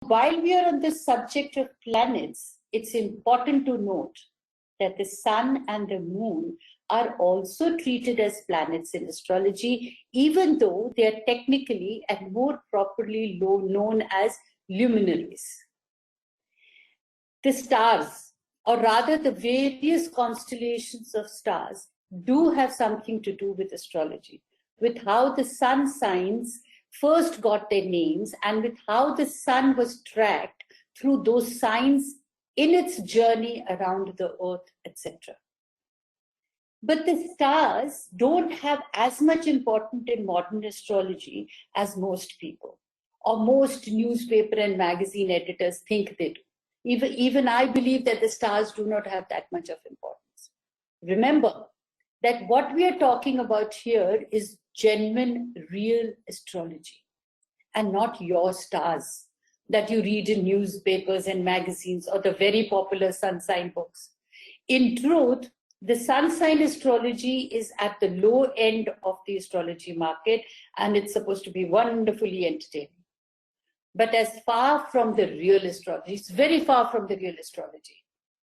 While we are on the subject of planets, it's important to note that the sun and the moon are also treated as planets in astrology, even though they are technically and more properly known as luminaries. The stars, or rather the various constellations of stars, do have something to do with astrology, with how the sun signs first got their names and with how the sun was tracked through those signs in its journey around the earth, etc. But the stars don't have as much importance in modern astrology as most people, or most newspaper and magazine editors think they do. Even I believe that the stars do not have that much of importance. Remember that what we are talking about here is genuine, real astrology, and not your stars that you read in newspapers and magazines or the very popular sun sign books. In truth, the sun sign astrology is at the low end of the astrology market, and it's supposed to be wonderfully entertaining. But as far from the real astrology, it's very far from the real astrology.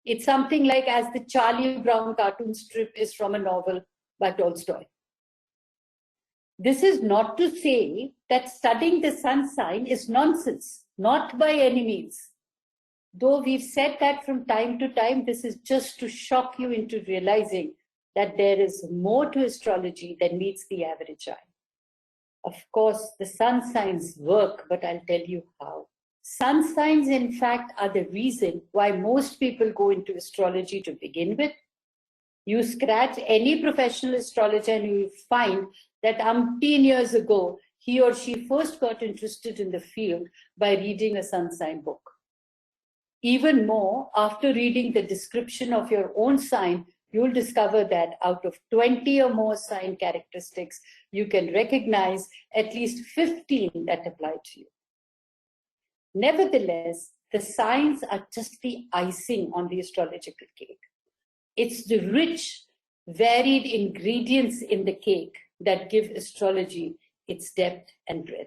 It's something like as the Charlie Brown cartoon strip is from a novel by Tolstoy. This is not to say that studying the sun sign is nonsense, not by any means. Though we've said that from time to time, this is just to shock you into realizing that there is more to astrology than meets the average eye. Of course, the sun signs work, but I'll tell you how. Sun signs, in fact, are the reason why most people go into astrology to begin with. You scratch any professional astrologer and you find that umpteen years ago, he or she first got interested in the field by reading a sun sign book. Even more, after reading the description of your own sign, you'll discover that out of 20 or more sign characteristics, you can recognize at least 15 that apply to you. Nevertheless, the signs are just the icing on the astrological cake. It's the rich, varied ingredients in the cake that give astrology its depth and breadth.